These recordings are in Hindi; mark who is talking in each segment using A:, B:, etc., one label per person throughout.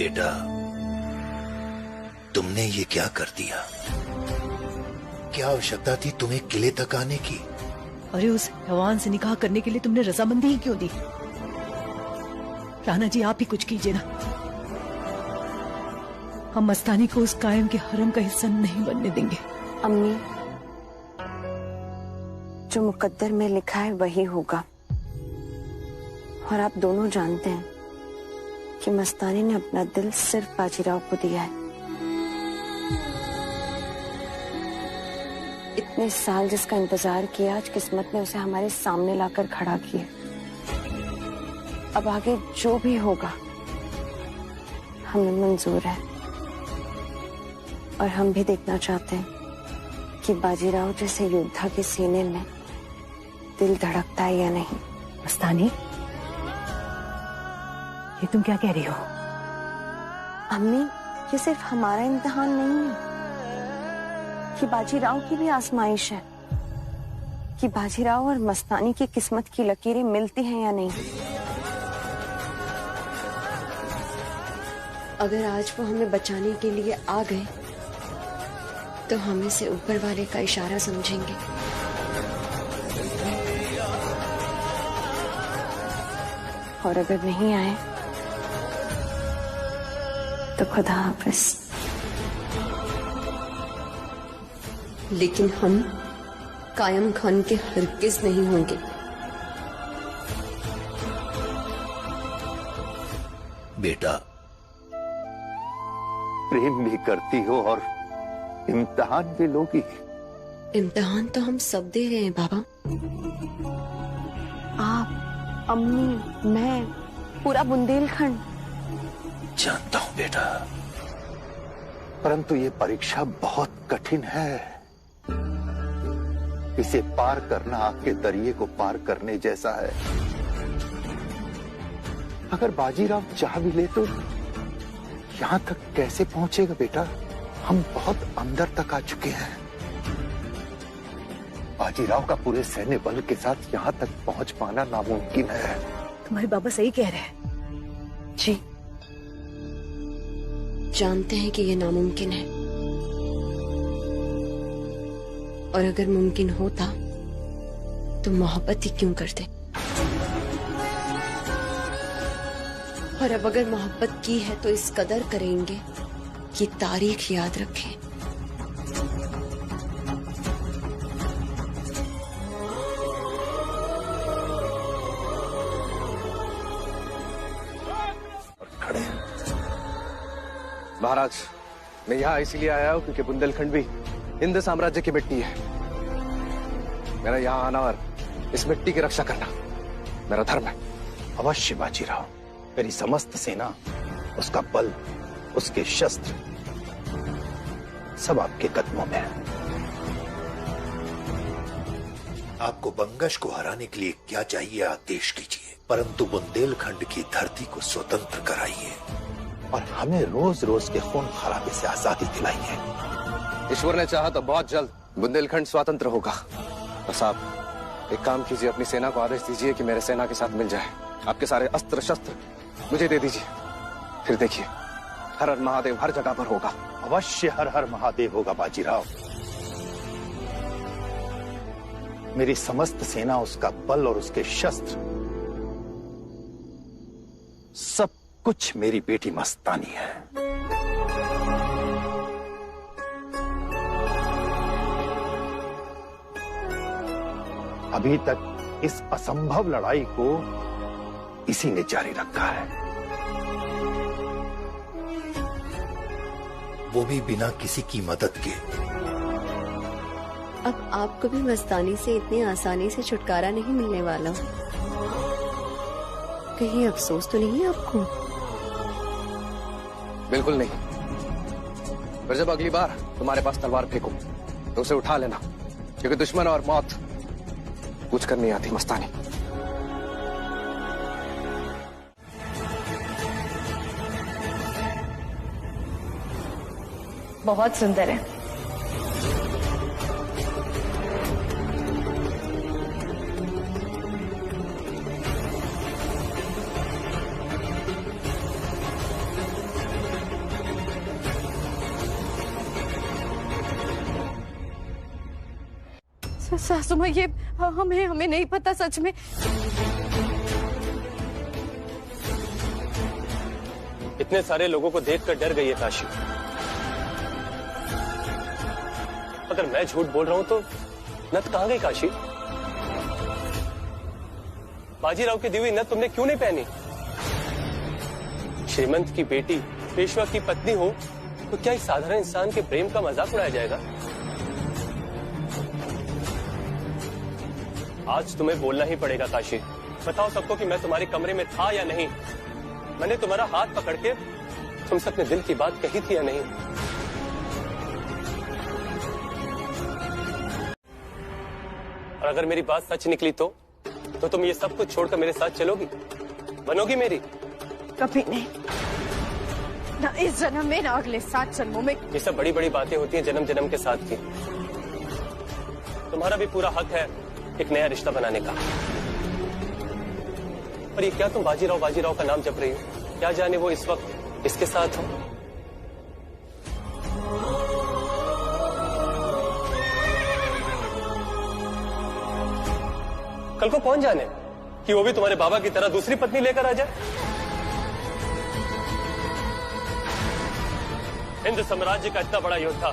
A: बेटा, तुमने ये क्या कर दिया? क्या आवश्यकता थी तुम्हें किले तक आने की?
B: अरे उस हैवान से निकाह करने के लिए तुमने रजामंदी ही क्यों दी? राणा जी आप ही कुछ कीजिए ना। हम मस्तानी को उस कायम के हरम का हिस्सा नहीं बनने देंगे।
C: अम्मी, जो मुकद्दर में लिखा है वही होगा। और आप दोनों जानते हैं कि मस्तानी ने अपना दिल सिर्फ बाजीराव को दिया है। इतने साल जिसका इंतजार किया, आज किस्मत ने उसे हमारे सामने लाकर खड़ा किया। अब आगे जो भी होगा हमें मंजूर है, और हम भी देखना चाहते हैं कि बाजीराव जैसे योद्धा के सीने में दिल धड़कता है या नहीं।
B: मस्तानी, ये तुम क्या कह रही हो?
C: अम्मी, ये सिर्फ हमारा इम्तिहान नहीं है, कि बाजीराव की भी आजमाइश है कि बाजीराव और मस्तानी की किस्मत की लकीरें मिलती हैं या नहीं। अगर आज वो हमें बचाने के लिए आ गए तो हम इसे ऊपर वाले का इशारा समझेंगे। और अगर नहीं आए तो खुदा हाफिज। लेकिन हम कायम खान के हरगिज नहीं होंगे।
A: बेटा,
D: प्रेम भी करती हो और इम्तिहान भी लोगी।
C: इम्तिहान तो हम सब दे रहे हैं बाबा। आप, अम्मी, मैं, पूरा बुंदेलखंड।
A: जानता हूं बेटा,
D: परंतु ये परीक्षा बहुत कठिन है। इसे पार करना आपके दरिये को पार करने जैसा है। अगर बाजीराव चाह भी ले तो यहां तक कैसे पहुंचेगा बेटा? हम बहुत अंदर तक आ चुके हैं। बाजीराव का पूरे सैन्य बल के साथ यहां तक पहुंच पाना नामुमकिन है।
B: तुम्हारे बाबा सही कह रहे हैं।
C: जी, जानते हैं कि ये नामुमकिन है, और अगर मुमकिन होता तो मोहब्बत ही क्यों करते। और अब अगर मोहब्बत की है तो इस कदर करेंगे कि तारीख याद रखें।
E: महाराज, मैं यहाँ इसीलिए आया हूँ क्योंकि बुंदेलखंड भी हिंद साम्राज्य की मिट्टी है। मेरा यहाँ आना और इस मिट्टी की रक्षा करना मेरा धर्म है।
D: अवश्य बाजीराव, मेरी समस्त सेना, उसका बल, उसके शस्त्र सब आपके कदमों में है।
A: आपको बंगश को हराने के लिए क्या चाहिए आदेश कीजिए, परंतु बुंदेलखंड की धरती को स्वतंत्र कराइए
D: और हमें रोज रोज के खून खराबे से आजादी दिलाइए।
E: ईश्वर ने चाहा तो बहुत जल्द बुंदेलखंड स्वतंत्र होगा। बस आप एक काम कीजिए, अपनी सेना को आदेश दीजिए कि मेरे सेना के साथ मिल जाए। आपके सारे अस्त्र शस्त्र मुझे दे दीजिए, फिर देखिए हर हर महादेव हर जगह पर होगा।
D: अवश्य हर हर महादेव होगा बाजीराव। मेरी समस्त सेना, उसका बल और उसके शस्त्र, सब कुछ मेरी बेटी मस्तानी है। अभी तक इस असंभव लड़ाई को इसी ने जारी रखा है,
A: वो भी बिना किसी की मदद के।
C: अब आपको भी मस्तानी से इतनी आसानी से छुटकारा नहीं मिलने वाला। कहीं अफसोस तो नहीं है आपको?
E: बिल्कुल नहीं। पर जब अगली बार तुम्हारे पास तलवार फेंकूं तो उसे उठा लेना, क्योंकि दुश्मन और मौत कुछ कर नहीं आती मस्तानी।
F: बहुत सुंदर है।
C: सासू माँ, ये हमें नहीं पता सच में।
F: इतने सारे लोगों को देखकर डर गई है काशी। अगर मैं झूठ बोल रहा हूं तो नथ कहां गई काशी? बाजीराव की दी हुई नथ तुमने क्यों नहीं पहनी? श्रीमंत की बेटी पेशवा की पत्नी हो तो क्या इस साधारण इंसान के प्रेम का मजाक उड़ाया जाएगा? आज तुम्हें बोलना ही पड़ेगा काशी। बताओ सबको कि मैं तुम्हारे कमरे में था या नहीं। मैंने तुम्हारा हाथ पकड़ के तुमसे अपने दिल की बात कही थी या नहीं। और अगर मेरी बात सच निकली तो तुम ये सब कुछ छोड़कर मेरे साथ चलोगी, बनोगी मेरी?
C: कभी नहीं, ना इस जन्म में ना अगले 7 जन्मों में।
F: ये सब बड़ी बड़ी बातें होती हैं जन्म जन्म के साथ की। तुम्हारा भी पूरा हक है एक नया रिश्ता बनाने का। पर ये क्या तुम बाजीराव का नाम जप रही हो? क्या जाने वो इस वक्त इसके साथ हो। कल को कौन जाने कि वो भी तुम्हारे बाबा की तरह दूसरी पत्नी लेकर आ जाए। हिंद साम्राज्य का इतना बड़ा योद्धा,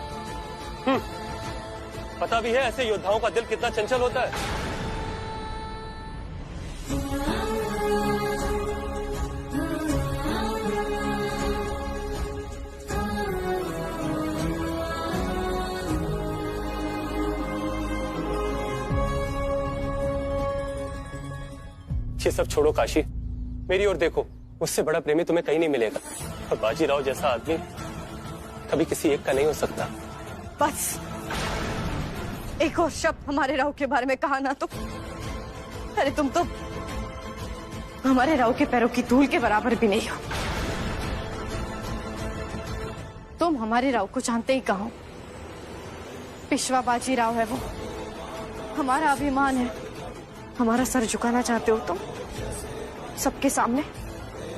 F: पता भी है ऐसे योद्धाओं का दिल कितना चंचल होता है। ये सब छोड़ो काशी, मेरी ओर देखो। उससे बड़ा प्रेमी तुम्हें कहीं नहीं मिलेगा। और बाजीराव जैसा आदमी कभी किसी एक का नहीं हो सकता।
C: बस एक और शब्द हमारे राव के बारे में कहा ना तो, अरे तुम तो हमारे राव के पैरों की धूल के बराबर भी नहीं हो। तुम हमारे राव को जानते ही कहो। पेशवा बाजीराव है वो, हमारा अभिमान है। हमारा सर झुकाना चाहते हो तुम सबके सामने?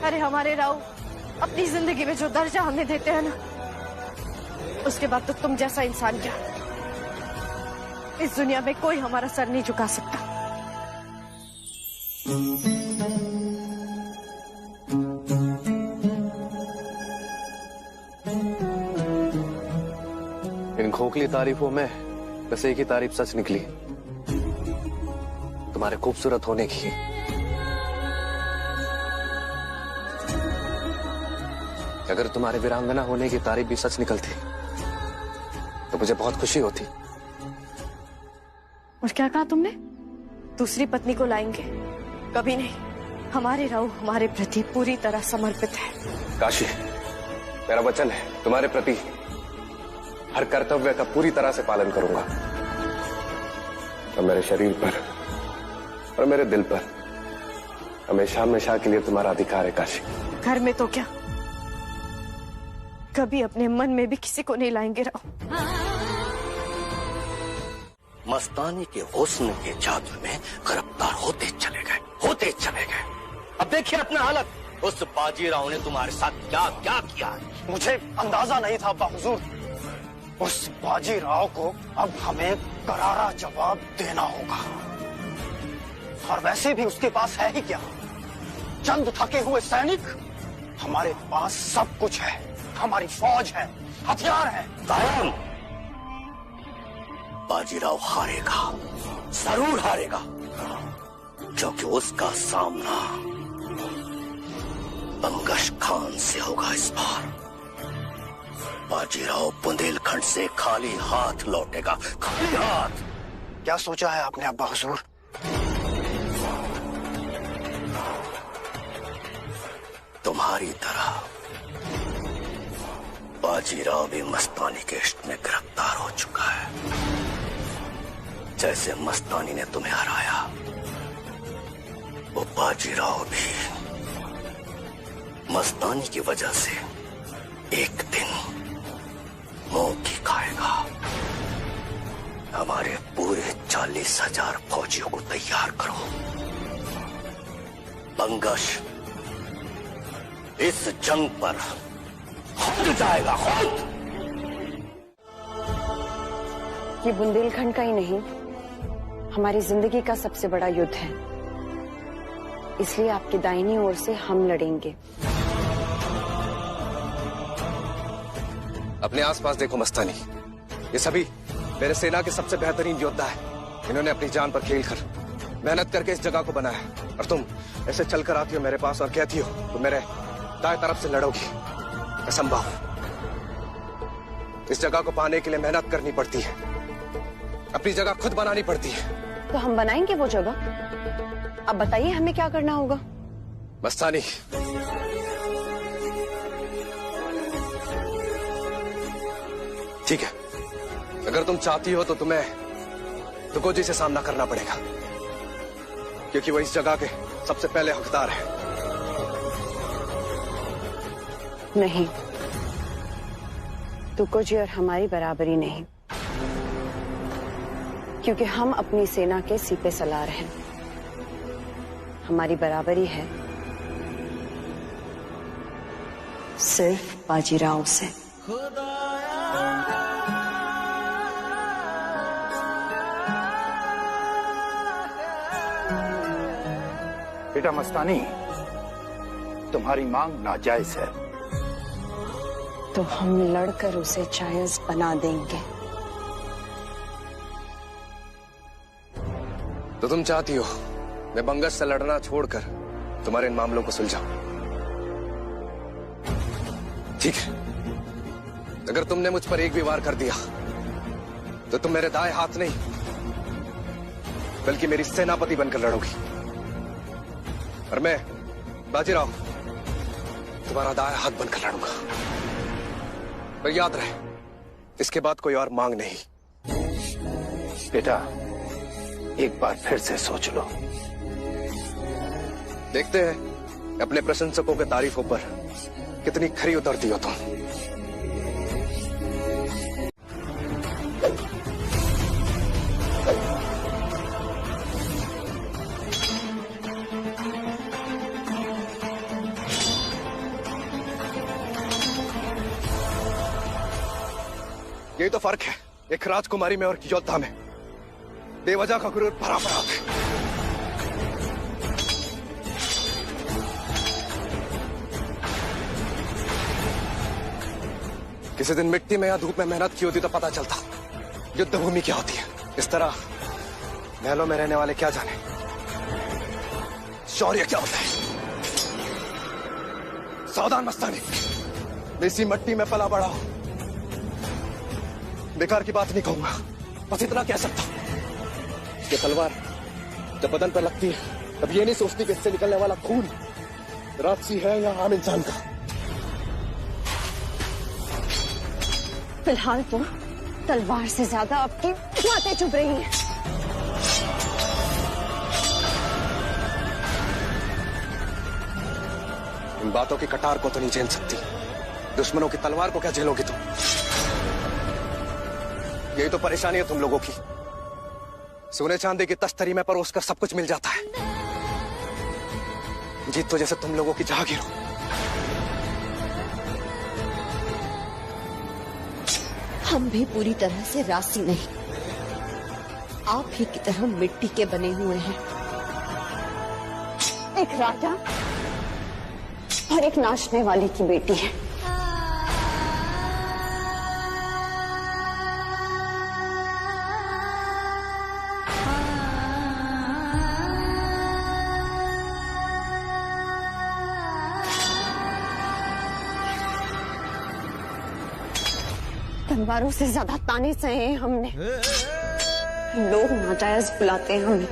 C: अरे हमारे राव अपनी जिंदगी में जो दर्जा हमें देते हैं ना, उसके बाद तो तुम जैसा इंसान क्या, इस दुनिया में कोई हमारा सर नहीं झुका सकता।
E: इन खोखली तारीफों में बस एक ही तारीफ सच निकली, तुम्हारे खूबसूरत होने की। अगर तुम्हारे वीरांगना होने की तारीफ भी सच निकलती तो मुझे बहुत खुशी होती।
C: और क्या कहा तुमने? दूसरी पत्नी को लाएंगे? कभी नहीं। हमारे राव हमारे प्रति पूरी तरह समर्पित है।
E: काशी, मेरा वचन है तुम्हारे प्रति हर कर्तव्य का पूरी तरह से पालन करूंगा। और मेरे शरीर पर और मेरे दिल पर हमेशा हमेशा के लिए तुम्हारा अधिकार है काशी।
C: घर में तो क्या, कभी अपने मन में भी किसी को नहीं लाएंगे राव।
A: मस्तानी के हुस्न के जादू में गिरफ्तार होते चले गए। अब देखिए अपना हालत। उस बाजीराव ने तुम्हारे साथ क्या क्या किया है।
D: मुझे अंदाजा नहीं था अब्बा हुजूर। उस बाजीराव को अब हमें करारा जवाब देना होगा। और वैसे भी उसके पास है ही क्या, चंद थके हुए सैनिक। हमारे पास सब कुछ है, हमारी फौज है, हथियार है।
A: कायम बाजीराव हारेगा, जरूर हारेगा, क्योंकि उसका सामना बंगश खान से होगा इस बार। बाजीराव बुंदेलखंड से खाली हाथ लौटेगा, खाली हाथ।
D: क्या सोचा है आपने अब्बा हुजूर?
A: तुम्हारी तरह बाजीराव भी मस्तानी के इश्क में गिरफ्तार हो चुका है। जैसे मस्तानी ने तुम्हें हराया, वो बाजीराव भी मस्तानी की वजह से एक दिन मौत ही खाएगा। हमारे पूरे 40,000 फौजियों को तैयार करो। बंगश इस जंग पर खुद जाएगा, खुद।
C: ये बुंदेलखंड का ही नहीं, हमारी जिंदगी का सबसे बड़ा युद्ध है, इसलिए आपकी दाहिनी ओर से हम लड़ेंगे।
E: अपने आसपास देखो मस्तानी, ये सभी मेरे सेना के सबसे बेहतरीन योद्धा है। इन्होंने अपनी जान पर खेल कर मेहनत करके इस जगह को बनाया, और तुम ऐसे चलकर आती हो मेरे पास और कहती हो तुम मेरे दाएं तरफ से लड़ोगी। असंभव। इस जगह को पाने के लिए मेहनत करनी पड़ती है, अपनी जगह खुद बनानी पड़ती है।
C: तो हम बनाएंगे वो जगह। अब बताइए हमें क्या करना होगा।
E: मस्तानी, ठीक है, अगर तुम चाहती हो तो तुम्हें तुकोजी से सामना करना पड़ेगा, क्योंकि वो इस जगह के सबसे पहले हकदार है।
C: नहीं, तुकोजी और हमारी बराबरी नहीं, क्योंकि हम अपनी सेना के सीपे सलार हैं। हमारी बराबरी है सिर्फ बाजीराव से।
G: बेटा मस्तानी, तुम्हारी मांग नाजायज है,
C: तो हम लड़कर उसे जायज बना देंगे।
E: तो तुम चाहती हो मैं बंगस से लड़ना छोड़कर तुम्हारे इन मामलों को सुलझाऊं? ठीक है, अगर तुमने मुझ पर एक भी वार कर दिया तो तुम मेरे दाएं हाथ नहीं बल्कि मेरी सेनापति बनकर लड़ोगी, और मैं बाजीराव तुम्हारा दाएं हाथ बनकर लड़ूंगा। पर याद रहे, इसके बाद कोई और मांग नहीं।
G: बेटा एक बार फिर से सोच लो।
E: देखते हैं अपने प्रशंसकों के तारीफों पर कितनी खरी उतरती हो तुम। यही तो फर्क है एक राजकुमारी में और योद्धा में। बेवजह का क्रूर भरा पड़ा है। किसी दिन मिट्टी में या धूप में मेहनत की होती तो पता चलता युद्ध भूमि क्या होती है। इस तरह महलों में रहने वाले क्या जाने शौर्य क्या होता है। सावधान मस्तानी, मैं इसी मिट्टी में पला बड़ा हूं। बेकार की बात नहीं कहूंगा, बस इतना कह सकता हूं कि तलवार जब बदन पर लगती है तब ये नहीं सोचती कि इससे निकलने वाला खून राक्षसी है या आम इंसान का।
C: फिलहाल तो तलवार से ज्यादा आपकी बातें चुभ रही हैं।
E: इन बातों की कटार को तो नहीं झेल सकती, दुश्मनों की तलवार को क्या झेलोगी तुम? यही तो परेशानी है तुम लोगों की। सोने चांदी की तश्तरी में परोस कर सब कुछ मिल जाता है, जीत तो जैसे तुम लोगों की जहागीर हो।
H: हम भी पूरी तरह से राशि नहीं, आप ही की तरह मिट्टी के बने हुए हैं।
C: एक राजा और एक नाचने वाली की बेटी है। तलवारों से ज्यादा ताने सहे हैं हमने। लोग नाजायज बुलाते हैं हमें।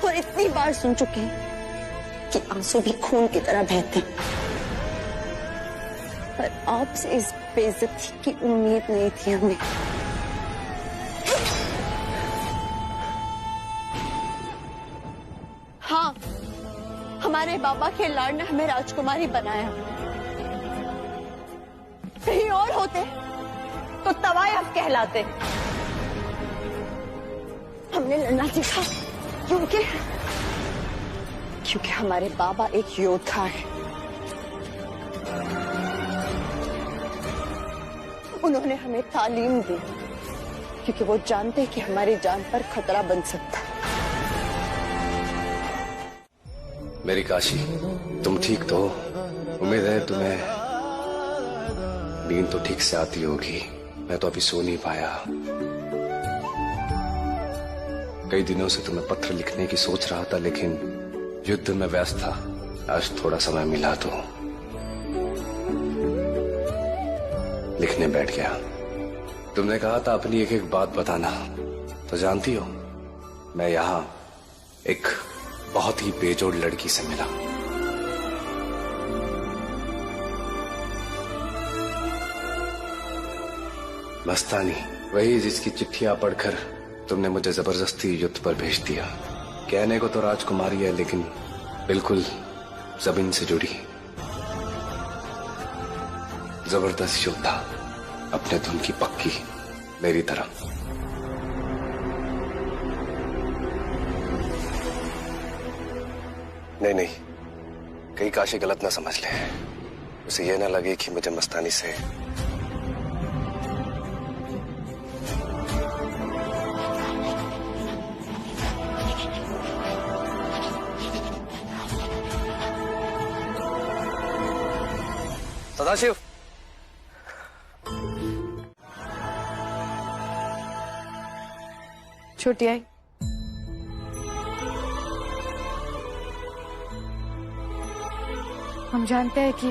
C: और इतनी बार सुन चुके हैं कि आंसू भी खून की तरह बहते हैं। पर आपसे इस बेइज्जती की उम्मीद नहीं थी हमें। हाँ, हमारे बाबा के लाड ने हमें राजकुमारी बनाया। कहीं और होते तो तवायफ कहलाते। हमने लड़ना सीखा क्योंकि हमारे बाबा एक योद्धा है। उन्होंने हमें तालीम दी क्योंकि वो जानते कि हमारी जान पर खतरा बन सकता है।
E: मेरी काशी, तुम ठीक तो हो? उम्मीद है तुम्हें नींद तो ठीक से आती होगी। मैं तो अभी सो नहीं पाया। कई दिनों से तुम्हें पत्र लिखने की सोच रहा था, लेकिन युद्ध में व्यस्त था। आज थोड़ा समय मिला तो लिखने बैठ गया। तुमने कहा था अपनी एक एक बात बताना, तो जानती हो मैं यहां एक बहुत ही बेजोड़ लड़की से मिला। मस्तानी, वही जिसकी चिट्ठियां पढ़कर तुमने मुझे जबरदस्ती युद्ध पर भेज दिया। कहने को तो राजकुमारी है, लेकिन बिल्कुल जमीन से जुड़ी जबरदस्त योद्धा, अपने धुन की पक्की, मेरी तरह। नहीं, कहीं काशी गलत ना समझ ले। उसे यह ना लगे कि मुझे मस्तानी से सदाशिव।
C: छोटी आई, हम जानते हैं कि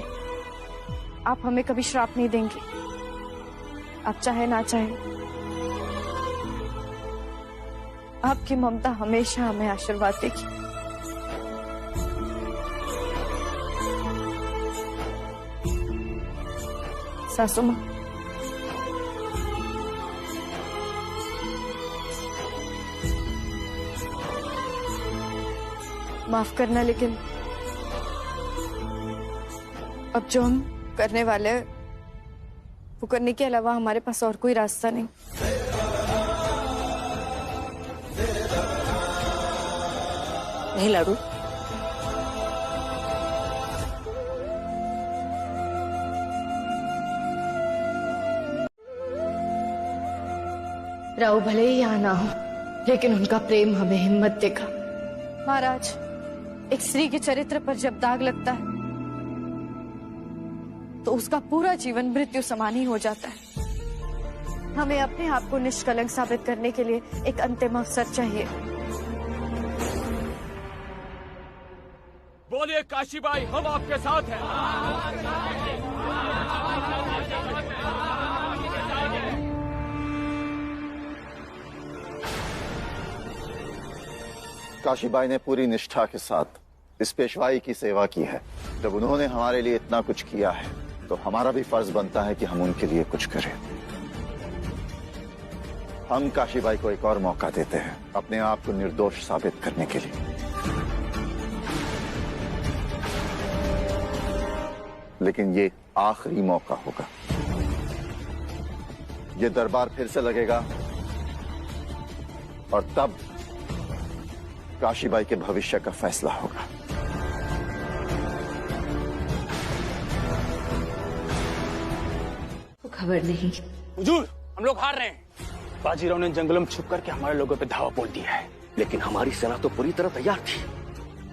C: आप हमें कभी श्राप नहीं देंगे। आप चाहे ना चाहे, आपकी ममता हमेशा हमें आशीर्वाद देगी। सासू मां, माफ करना, लेकिन अब जो हम करने वाले हैं वो करने के अलावा हमारे पास और कोई रास्ता नहीं।
H: नहीं लाडू, राव भले ही यहाँ ना हो, लेकिन उनका प्रेम हमें हिम्मत देगा।
C: महाराज, एक स्त्री के चरित्र पर जब दाग लगता है तो उसका पूरा जीवन मृत्यु समान ही हो जाता है। हमें अपने आप को निष्कलंक साबित करने के लिए एक अंतिम अवसर चाहिए।
I: बोलिए काशीबाई, हम आपके साथ हैं।
G: काशीबाई ने पूरी निष्ठा के साथ इस पेशवाई की सेवा की है। जब उन्होंने हमारे लिए इतना कुछ किया है तो हमारा भी फर्ज बनता है कि हम उनके लिए कुछ करें। हम काशीबाई को एक और मौका देते हैं अपने आप को निर्दोष साबित करने के लिए। लेकिन ये आखिरी मौका होगा। ये दरबार फिर से लगेगा और तब काशीबाई के भविष्य का फैसला होगा।
H: खबर नहीं।
I: हुजूर, हम लोग हार रहे हैं। बाजीराव ने जंगलों में छुप करके हमारे लोगों पे धावा बोल दिया है।
A: लेकिन हमारी सेना तो पूरी तरह तैयार थी,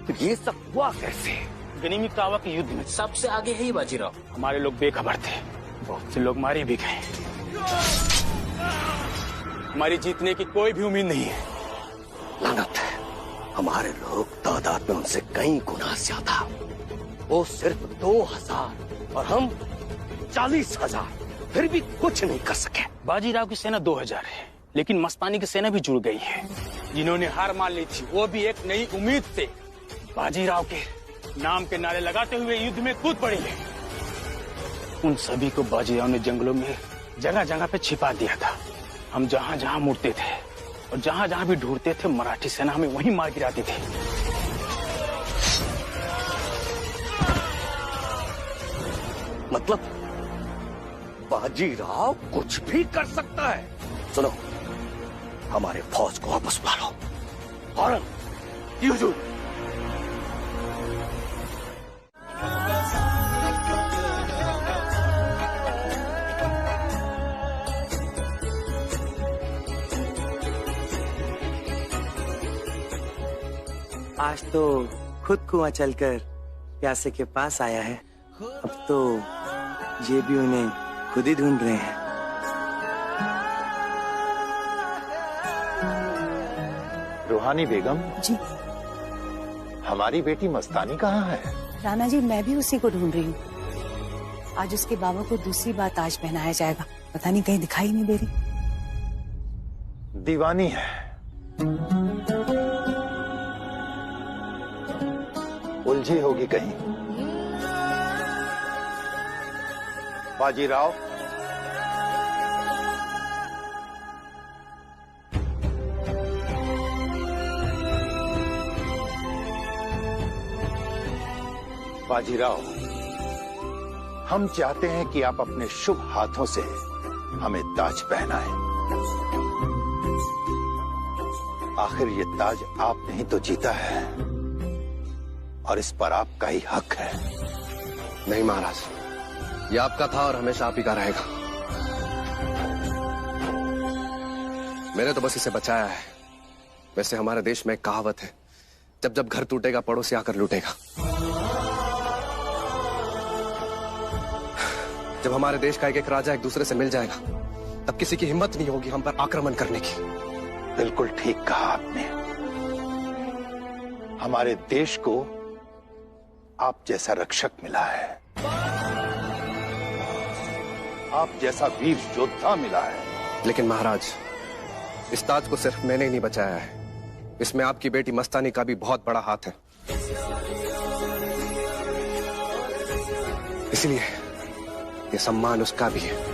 A: तो ये सब हुआ कैसे?
I: गनीमत तावा के युद्ध में
A: सबसे आगे है ही बाजीराव।
I: हमारे लोग बेखबर थे, बहुत से लोग मारे भी गए। हमारी जीतने की कोई भी उम्मीद नहीं है।
A: लानत है, हमारे लोग तादाद में उनसे कई गुना ज्यादा। वो सिर्फ 2000 और हम 40,000, फिर भी कुछ नहीं कर सके।
I: बाजीराव की सेना 2000 है, लेकिन मस्तानी की सेना भी जुड़ गई है। जिन्होंने हार मान ली थी वो भी एक नई उम्मीद से बाजीराव के नाम के नारे लगाते हुए युद्ध में कूद पड़ी है। उन सभी को बाजीराव ने जंगलों में जगह जगह पे छिपा दिया था। हम जहां जहां मुड़ते थे और जहां जहां भी ढूंढते थे, मराठी सेना हमें वहीं मार गिराती थी।
A: मतलब बाजीराव कुछ भी कर सकता है। सुनो, हमारे फौज को वापस बुला लो। और हुजूर,
J: आज तो खुद कुआं चलकर प्यासे के पास आया है, अब तो ये भी उन्हें खुद ही ढूंढ रहे हैं।
G: रूहानी बेगम
C: जी
G: हमारी बेटी मस्तानी कहाँ है?
C: राणा जी, मैं भी उसी को ढूंढ रही हूँ। आज उसके बाबा को दूसरी बार ताज पहनाया जाएगा, पता नहीं कहीं दिखाई नहीं दे रही।
G: दीवानी है, उलझी होगी कहीं। बाजीराव, बाजीराव, हम चाहते हैं कि आप अपने शुभ हाथों से हमें ताज पहनाएं। आखिर ये ताज आपने ही तो जीता है और इस पर आपका ही हक है।
E: नहीं महाराज, ये आपका था और हमेशा आप ही का रहेगा। मैंने तो बस इसे बचाया है। वैसे हमारे देश में एक कहावत है, जब जब घर टूटेगा पड़ोसी आकर लूटेगा। जब हमारे देश का एक एक राजा एक दूसरे से मिल जाएगा, तब किसी की हिम्मत नहीं होगी हम पर आक्रमण करने की।
G: बिल्कुल ठीक कहा आपने। हमारे देश को आप जैसा रक्षक मिला है, आप जैसा वीर योद्धा मिला है।
E: लेकिन महाराज, इस ताज को सिर्फ मैंने ही नहीं बचाया है, इसमें आपकी बेटी मस्तानी का भी बहुत बड़ा हाथ है। इसलिए ये सम्मान उसका भी है।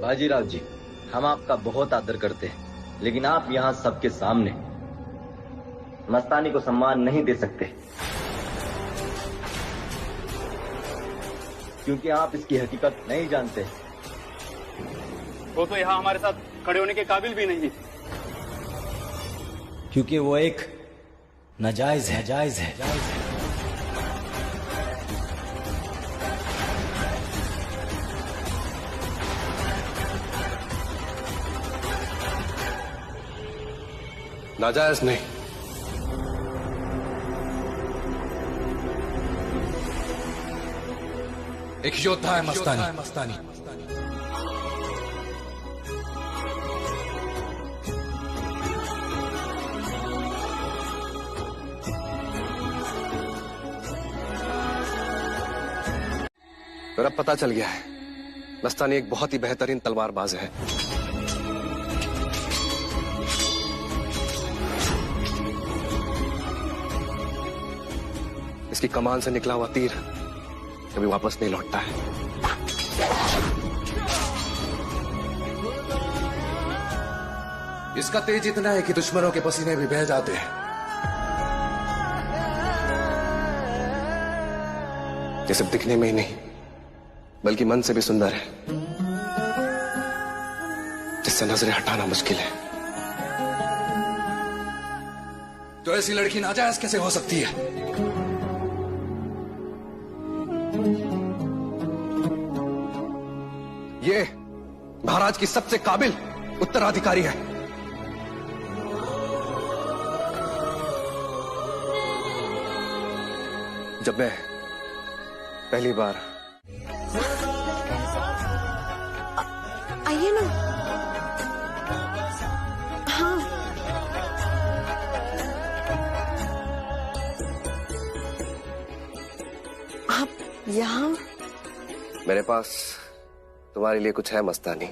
K: बाजीराव जी, हम आपका बहुत आदर करते हैं, लेकिन आप यहाँ सबके सामने मस्तानी को सम्मान नहीं दे सकते, क्योंकि आप इसकी हकीकत नहीं जानते।
I: वो तो यहाँ हमारे साथ खड़े होने के काबिल भी नहीं,
K: क्योंकि वो एक नाजायज है, जायज है।
E: नाजायज नहीं, एक योद्धा है मस्तानी। और अब पता चल गया है, मस्तानी एक बहुत ही बेहतरीन तलवारबाज है। इसकी कमान से निकला हुआ तीर कभी वापस नहीं लौटता है। इसका तेज इतना है कि दुश्मनों के पसीने भी बह जाते हैं। ये सिर्फ दिखने में ही नहीं, बल्कि मन से भी सुंदर है, जिससे नजरें हटाना मुश्किल है। तो ऐसी लड़की नाजायज कैसे हो सकती है? ये महाराज की सबसे काबिल उत्तराधिकारी है। जब मैं पहली बार
C: आइए ना। हाँ, आप यहाँ?
E: मेरे पास तुम्हारे लिए कुछ है मस्तानी।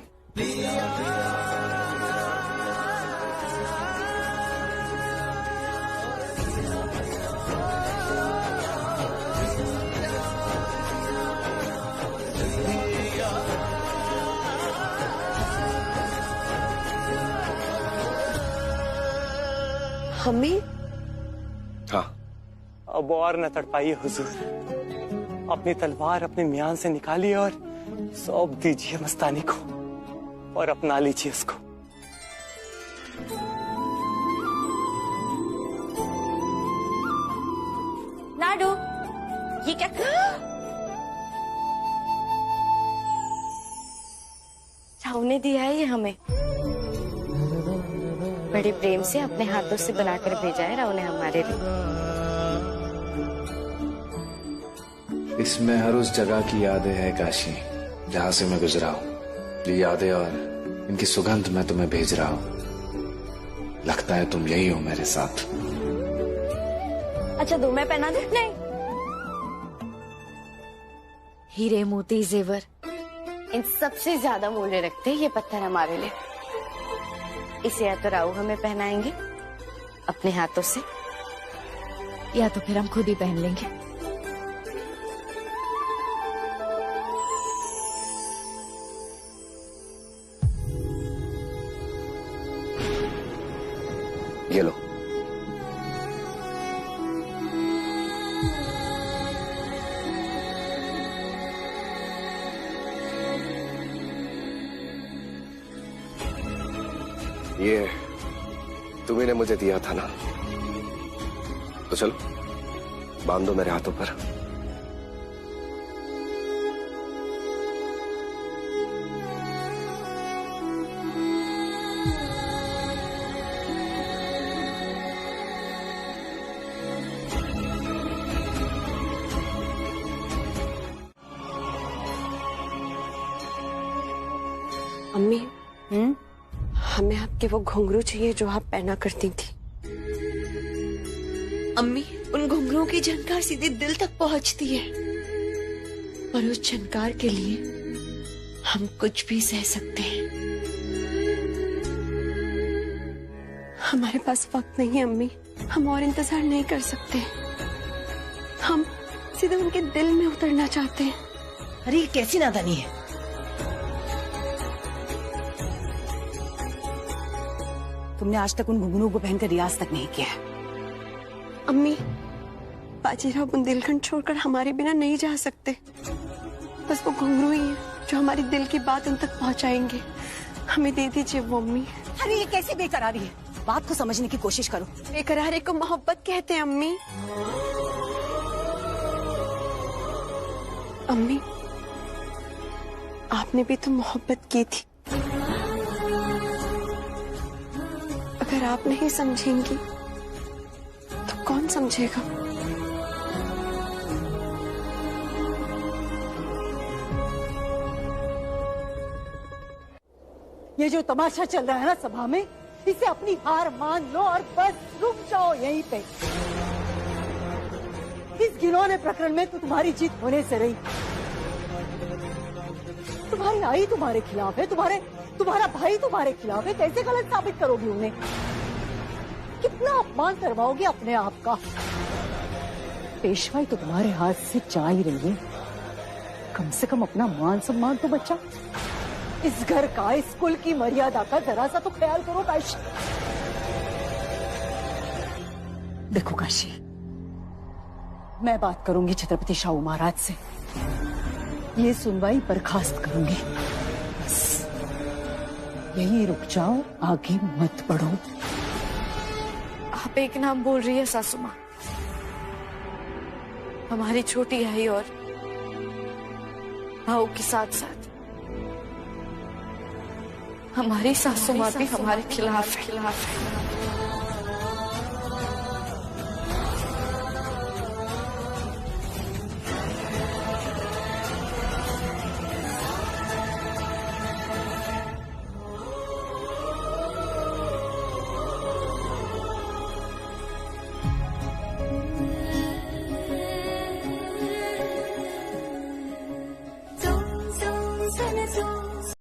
C: हमें?
E: हाँ।
F: अब और न तड़पाइए हुजूर, अपनी तलवार अपने म्यान से निकालिए और सौंप दीजिए मस्तानी को और अपना लीजिए उसको।
C: नाडू, ये क्या राव ने दिया है ये हमें। बड़े प्रेम से अपने हाथों से बनाकर भेजा है राव ने हमारे लिए।
L: इसमें हर उस जगह की यादें हैं काशी, जहां से मैं गुजरा हूं। ये यादें और इनकी सुगंध मैं तुम्हें भेज रहा हूं। लगता है तुम यही हो मेरे साथ।
C: अच्छा दो, मैं पहना दे? नहीं। हीरे मोती जेवर इन सबसे ज्यादा मूल्य रखते हैं ये पत्थर हमारे लिए। इसे या तो राव हमें पहनाएंगे अपने हाथों से,
B: या तो फिर हम खुद ही पहन लेंगे।
E: ये लो। ये तुम्ही ने मुझे दिया था ना, तो चलो बांध दो मेरे हाथों पर।
C: अम्मी, हमें आपके वो घुंघरू चाहिए जो आप पहना करती थी।
H: अम्मी, उन घुंघरुओं की झनकार सीधे दिल तक पहुंचती है, और उस झनकार के लिए हम कुछ भी सह सकते हैं।
C: हमारे पास वक्त नहीं है अम्मी, हम और इंतजार नहीं कर सकते। हम सीधे उनके दिल में उतरना चाहते हैं।
B: अरे कैसी नादानी है। तुमने आज तक उन घुंघरू को पहनकर रियाज तक नहीं किया है।
C: अम्मी, बाजीराव बुंदेलखंड छोड़कर हमारे बिना नहीं जा सकते। बस वो घुंघरू ही है जो हमारी दिल की बात उन तक पहुंचाएंगे। हमें दे दीजिए वो अम्मी।
B: अरे ये कैसी बेकरारी है, बात को समझने की कोशिश करो।
C: बेकरारी को मोहब्बत कहते हैं अम्मी। अम्मी, आपने भी तो मोहब्बत की थी। अगर आप नहीं समझेंगी तो कौन समझेगा?
M: ये जो तमाशा चल रहा है ना सभा में, इसे अपनी हार मान लो और बस रुक जाओ यहीं पे। इस घिनौने प्रकरण में तो तुम्हारी जीत होने से रही। तुम्हारी आई तुम्हारे खिलाफ है, तुम्हारा भाई तुम्हारे खिलाफ है। कैसे गलत साबित करोगी उन्हें? कितना अपमान करवाओगे अपने आप का? पेशवाई तो तुम्हारे हाथ से जा ही रही है। कम से कम अपना मान सम्मान तो बचा। इस घर का, इस कुल की मर्यादा का जरा सा तो ख्याल करो काशी। देखो काशी, मैं बात करूंगी छत्रपति शाहू महाराज से। ये सुनवाई बर्खास्त करूंगी। बस यही रुक जाओ, आगे मत बढ़ो।
C: आप एक नाम बोल रही है सासू माँ। हमारी छोटी आई और भाऊ के साथ साथ हमारी सासू माँ भी हमारे खिलाफ है।